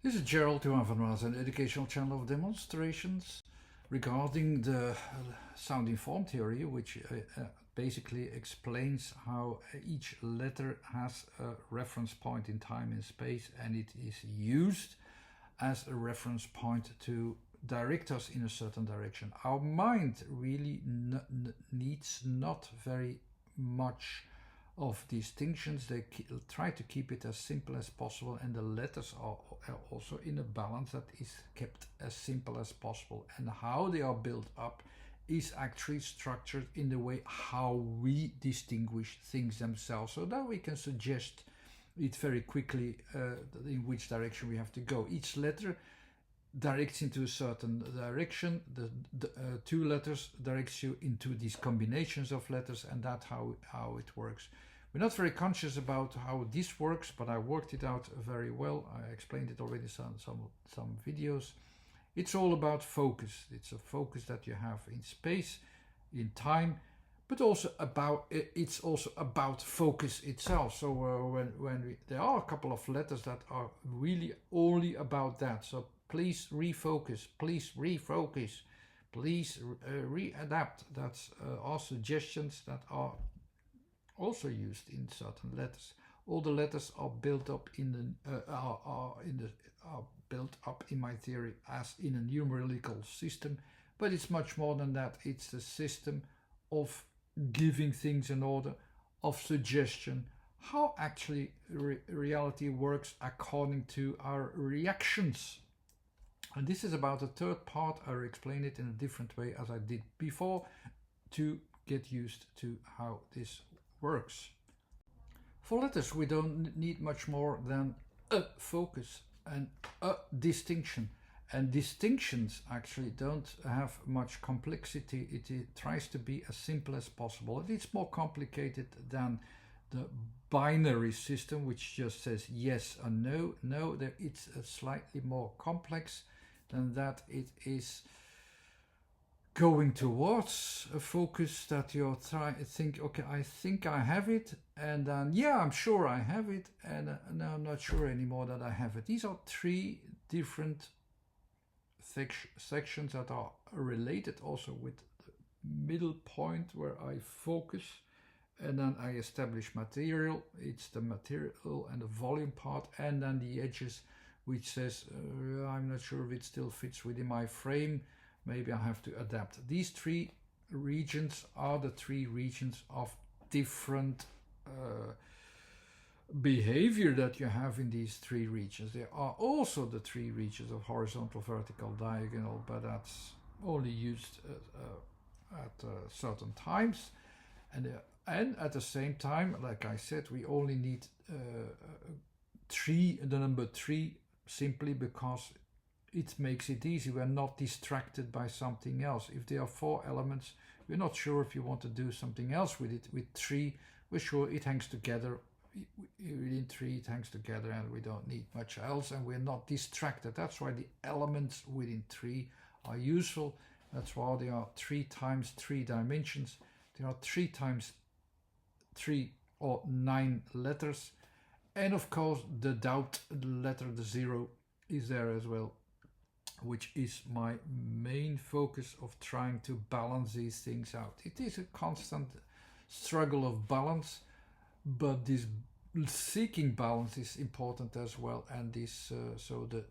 This is Gerald Van an educational channel of demonstrations regarding the sound informed theory, which basically explains how each letter has a reference point in time and space, and it is used as a reference point to direct us in a certain direction. Our mind really needs not very much of distinctions. They try to keep it as simple as possible, and the letters are also in a balance that is kept as simple as possible, and how they are built up is actually structured in the way how we distinguish things themselves, so that we can suggest it very quickly in which direction we have to go. Each letter directs into a certain direction. The two letters directs you into these combinations of letters, and that's how it works. We're not very conscious about how this works, but I worked it out very well. I explained it already in some videos. It's all about focus. It's a focus that you have in space, in time, but also it's also about focus itself. So there are a couple of letters that are really only about that. So please refocus, please refocus, please readapt. That's our suggestions that are also used in certain letters. All the letters are built up are built up in my theory as in a numerical system, but it's much more than that. It's the system of giving things an order, of suggestion, how actually reality works according to our reactions. And this is about the third part. I'll explain it in a different way as I did before to get used to how this works. For letters, we don't need much more than a focus and a distinction. And distinctions actually don't have much complexity. It tries to be as simple as possible. It's more complicated than the binary system, which just says yes or no. No, it's slightly more complex than that. It is going towards a focus that you're trying to think, okay, I think I have it, and then yeah, I'm sure I have it, and now I'm not sure anymore that I have it. These are three different sections that are related also with the middle point where I focus, and then I establish material. It's the material and the volume part, and then the edges, which says I'm not sure if it still fits within my frame. Maybe I have to adapt. These three regions are the three regions of different behavior that you have in these three regions. There are also the three regions of horizontal, vertical, diagonal, but that's only used at certain times. And at the same time, like I said, we only need the number 3, simply because it makes it easy. We're not distracted by something else. If there are 4 elements, we're not sure if you want to do something else with it. With 3, we're sure it hangs together. Within 3, it hangs together, and we don't need much else, and we're not distracted. That's why the elements within 3 are useful. That's why there are 3 times 3 dimensions. There are 3 times 3 or 9 letters. And of course, the doubt letter, the 0, is there as well, which is my main focus of trying to balance these things out. It is a constant struggle of balance, but this seeking balance is important as well. And this so the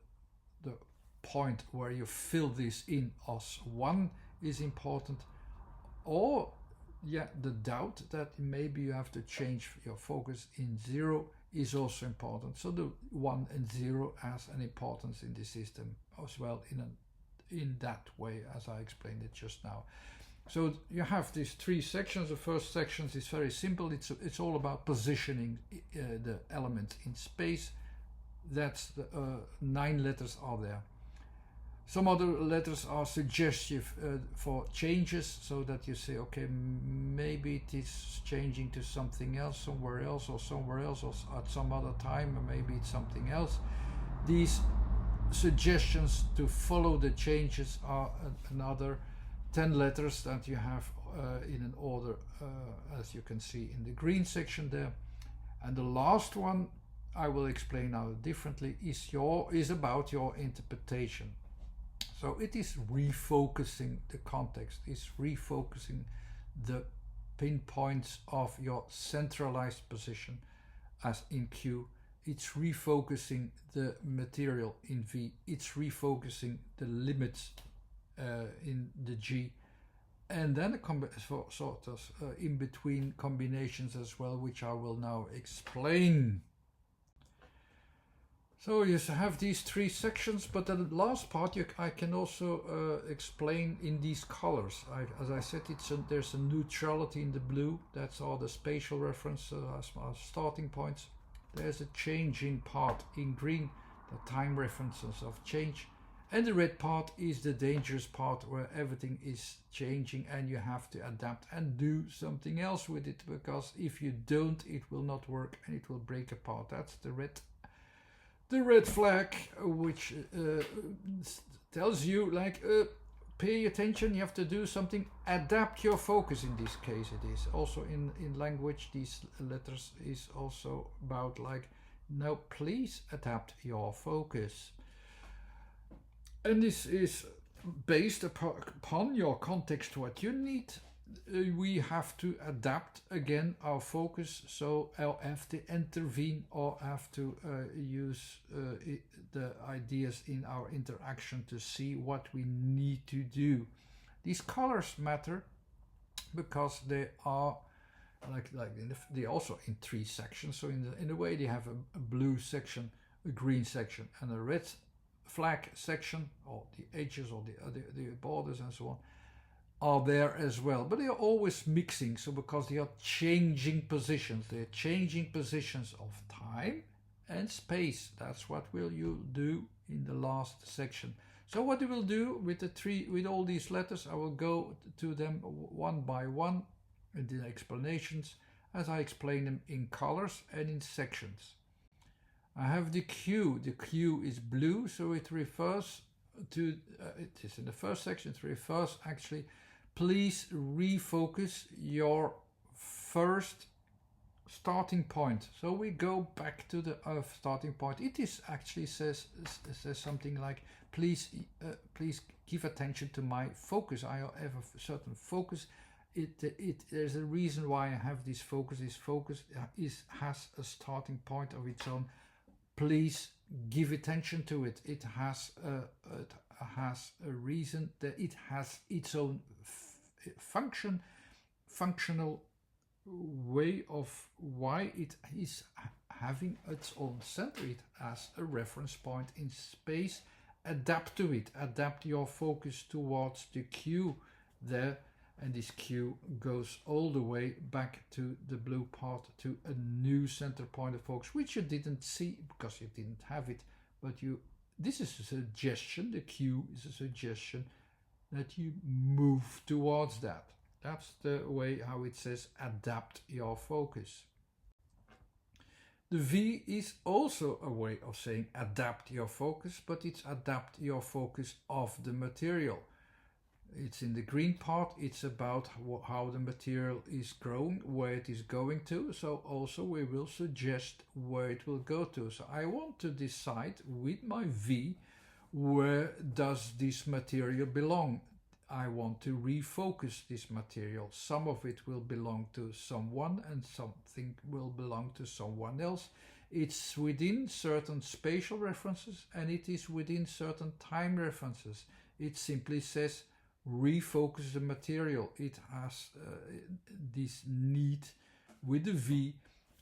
point where you fill this in as 1 is important, or the doubt that maybe you have to change your focus in 0 is also important. So the 1 and 0 has an importance in the system as well, in that way, as I explained it just now. So you have these 3 sections. The first section is very simple. It's all about positioning the element in space. That's the 9 letters are there. Some other letters are suggestive for changes, so that you say, okay, maybe it is changing to something else, somewhere else, or at some other time, or maybe it's something else. These suggestions to follow the changes are another 10 letters that you have in an order, as you can see in the green section there. And the last one I will explain now differently, is about your interpretation. So it is refocusing the context, it's refocusing the pinpoints of your centralized position as in Q. It's refocusing the material in V. It's refocusing the limits in the G. And then sort of in between combinations as well, which I will now explain. So you have these three sections, but the last part I can also explain in these colors. As I said, there's a neutrality in the blue. That's all the spatial reference as starting points. There's a changing part in green, the time references of change. And the red part is the dangerous part where everything is changing and you have to adapt and do something else with it, because if you don't, it will not work and it will break apart. That's the red. The red flag, which tells you like, pay attention, you have to do something, adapt your focus. In this case it is. Also in language, these letters is also about like, now please adapt your focus. And this is based upon your context, what you need. We have to adapt again our focus, so I'll have to intervene or have to use the ideas in our interaction to see what we need to do. These colors matter because they are they also in three sections. So in a way they have a blue section, a green section, and a red flag section, or the edges or the borders and so on are there as well, but they are always mixing. So because they are changing positions, they're changing positions of time and space. That's what will you do in the last section. So what you will do with all these letters, I will go to them one by one in the explanations as I explain them in colors and in sections. I have the Q. The Q is blue, so it refers to, it is in the first section, it refers actually, please refocus your first starting point. So we go back to the starting point. It is actually says something like, please give attention to my focus. I have a certain focus. There's a reason why I have this focus. This focus has a starting point of its own. Please give attention to it. It has a reason, that it has its own functional way of why it is having its own center. It has a reference point in space. Adapt to it. Adapt your focus towards the Q there, and this Q goes all the way back to the blue part, to a new center point of focus, which you didn't see because you didn't have it, but this is a suggestion. The Q is a suggestion that you move towards that. That's the way how it says adapt your focus. The V is also a way of saying adapt your focus, but it's adapt your focus of the material. It's in the green part. It's about how the material is growing, where it is going to. So also we will suggest where it will go to. So I want to decide with my V, where does this material belong? I want to refocus this material. Some of it will belong to someone and something will belong to someone else. It's within certain spatial references and it is within certain time references. It simply says refocus the material. It has this need with the V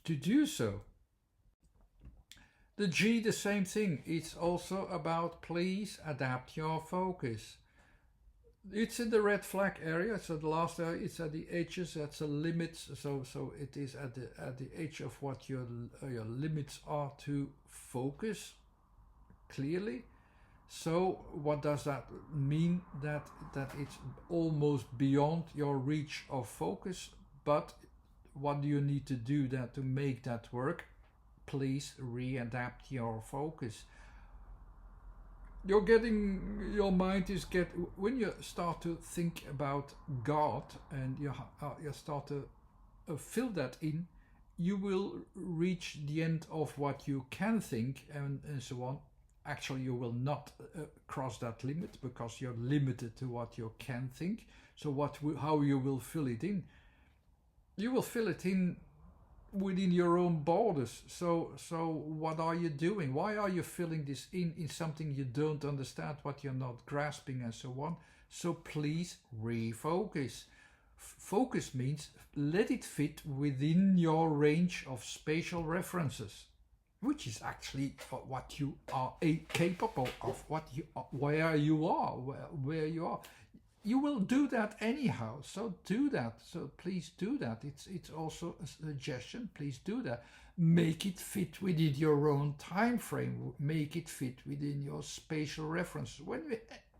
to do so. The G, the same thing. It's also about please adapt your focus. It's in the red flag area, so the last area, it's at the edges, that's a limit, so it is at the edge of what your limits are to focus clearly. So what does that mean? That it's almost beyond your reach of focus, but what do you need to do that to make that work? Please readapt your focus. Your mind is when you start to think about God and you start to fill that in, you will reach the end of what you can think and so on. Actually, you will not cross that limit because you're limited to what you can think. So how you will fill it in? You will fill it in within your own borders. So what are you doing? Why are you filling this in something you don't understand, what you're not grasping and so on? So please refocus. Focus means let it fit within your range of spatial references, which is actually what you are capable of, where you are, where you are. You will do that anyhow, so do that. So please do that. It's also a suggestion. Please do that. Make it fit within your own time frame. Make it fit within your spatial references. When we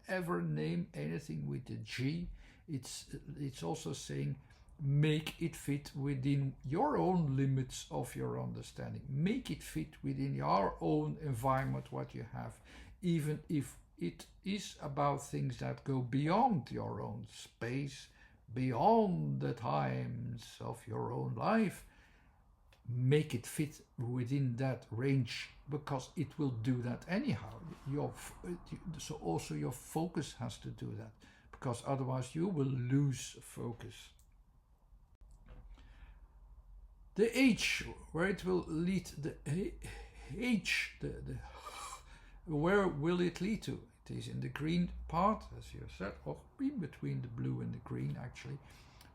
ever name anything with the G, it's also saying make it fit within your own limits of your understanding. Make it fit within your own environment, what you have, even if it is about things that go beyond your own space, beyond the times of your own life. Make it fit within that range, because it will do that anyhow. So also your focus has to do that, because otherwise you will lose focus. The H, where it will lead, the H, where will it lead to? It is in the green part, as you said, or in between the blue and the green actually.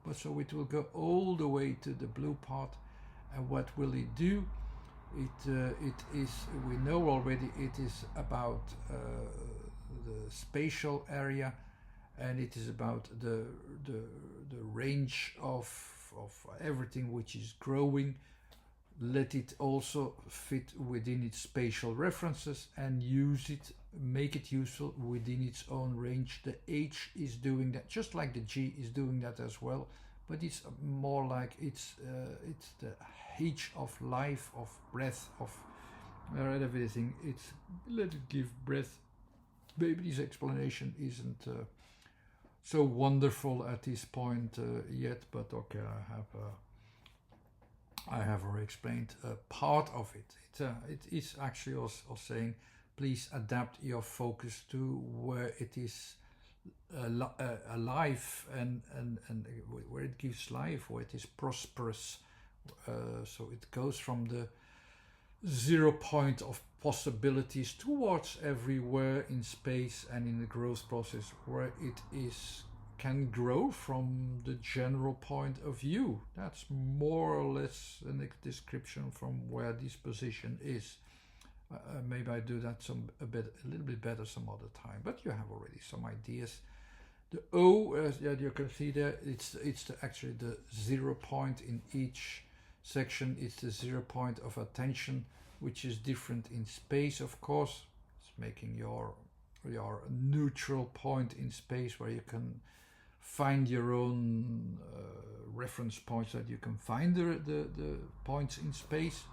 But so it will go all the way to the blue part. And what will it do? It is, we know already, it is about the spatial area, and it is about the range of everything which is growing. Let it also fit within its spatial references and use it, make it useful within its own range. The H is doing that, just like the G is doing that as well, but it's more like it's the H of life, of breath, of everything. It's let it give breath. Maybe this explanation isn't so wonderful at this point yet, but okay, I have already explained part of it. It is actually also saying, please adapt your focus to where it is alive and where it gives life, where it is prosperous. So it goes from the 0 point of possibilities towards everywhere in space and in the growth process, where it is can grow from the general point of view. That's more or less a description from where this position is. Maybe I do that a little bit better some other time, but you have already some ideas. The O, as you can see there, it's actually the 0 point in each section. It's the 0 point of attention, which is different in space, of course. It's making your neutral point in space, where you can find your own reference points, that you can find the points in space.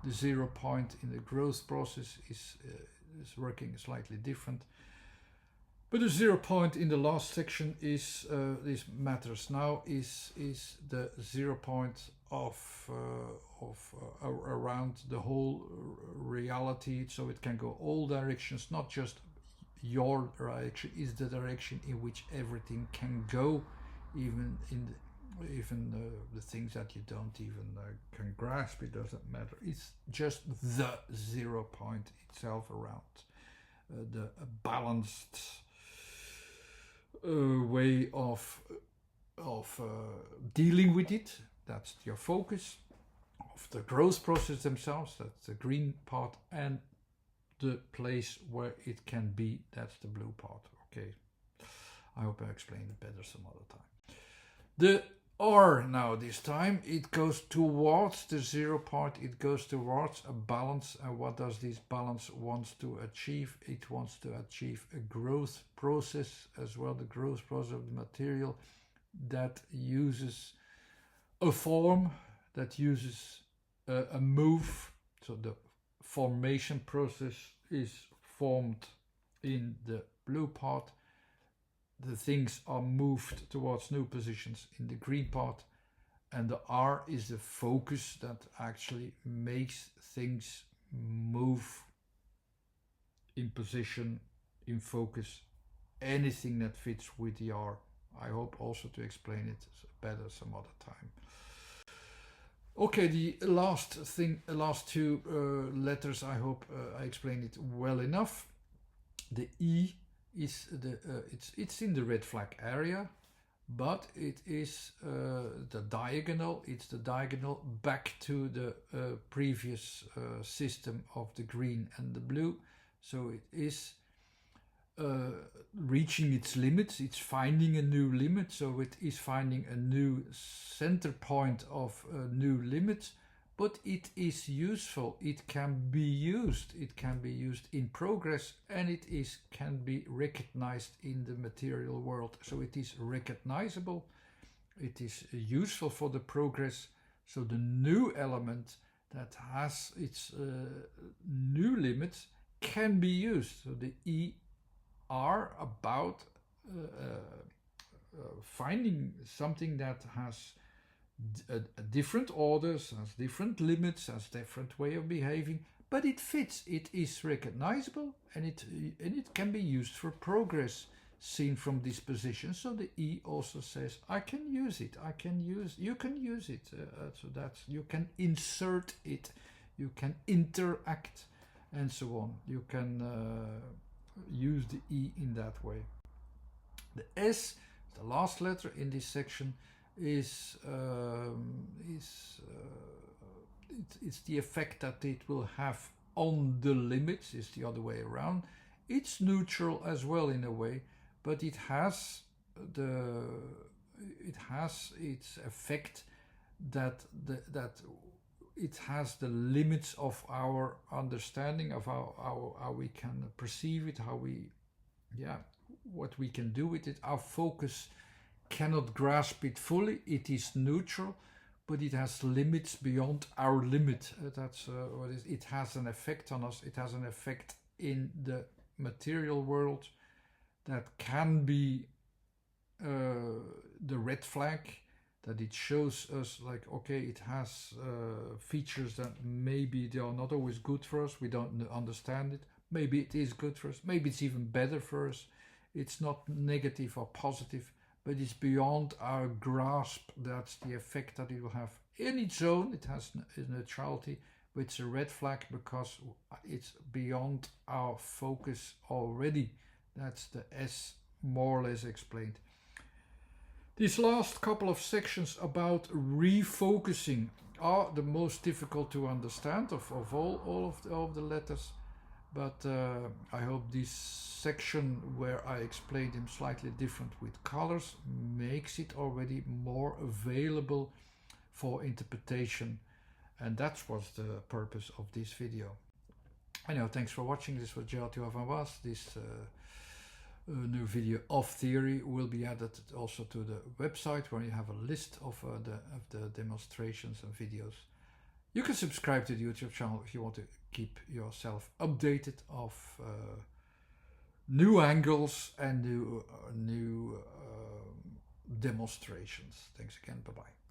The 0 point in the growth process is working slightly different. But the 0 point in the last section is this matters now is the 0 point of around the whole reality, so it can go all directions, not just your direction. Is the direction in which everything can go, even the things that you don't even can grasp. It doesn't matter. It's just the 0 point itself around the balanced way of dealing with it. That's your focus of the growth process themselves. That's the green part, and the place where it can be, that's the blue part. Okay, I hope I explained it better some other time. The R now, this time it goes towards the 0 part. It goes towards a balance. And what does this balance wants to achieve? It wants to achieve a growth process as well, the growth process of the material that uses a form, that uses a move. So the formation process is formed in the blue part. The things are moved towards new positions in the green part, and the R is the focus that actually makes things move in position, in focus, anything that fits with the R. I hope also to explain it better some other time. Okay, the last two letters, I hope I explained it well enough. The E is it's in the red flag area, but it is the diagonal. It's the diagonal back to the previous system of the green and the blue. So it is reaching its limits. It's finding a new limit. So it is finding a new center point of new limits. But it is useful. It can be used. It can be used in progress, and it can be recognized in the material world. So it is recognizable. It is useful for the progress. So the new element that has its new limits can be used. So the E are about finding something that has different orders, has different limits, has different way of behaving, but it fits. It is recognizable, and it can be used for progress seen from this position. So the E also says, I can use it. You can use it. So that's, you can insert it, you can interact, and so on. You can use the E in that way. The S, the last letter in this section, it's the effect that it will have on the limits. Is the other way around. It's neutral as well in a way, but it has its effect that it has the limits of our understanding of how we can perceive it, what we can do with it. Our focus cannot grasp it fully. It is neutral, but it has limits beyond our limit. That's what it is. It has an effect on us. It has an effect in the material world that can be the red flag, that it shows us like, okay, it has features that maybe they are not always good for us. We don't understand it. Maybe it is good for us. Maybe it's even better for us. It's not negative or positive, but it's beyond our grasp. That's the effect that it will have. In its own, it has neutrality, but it's a red flag because it's beyond our focus already. That's the S, more or less explained. These last couple of sections about refocusing are the most difficult to understand of all of the letters. But I hope this section where I explained them slightly different with colors makes it already more available for interpretation. And that was the purpose of this video. Anyhow, thanks for watching. This was Gerard van Was. This new video of theory will be added also to the website, where you have a list of the demonstrations and videos. You can subscribe to the YouTube channel if you want to keep yourself updated of new angles and new demonstrations. Thanks again. Bye-bye.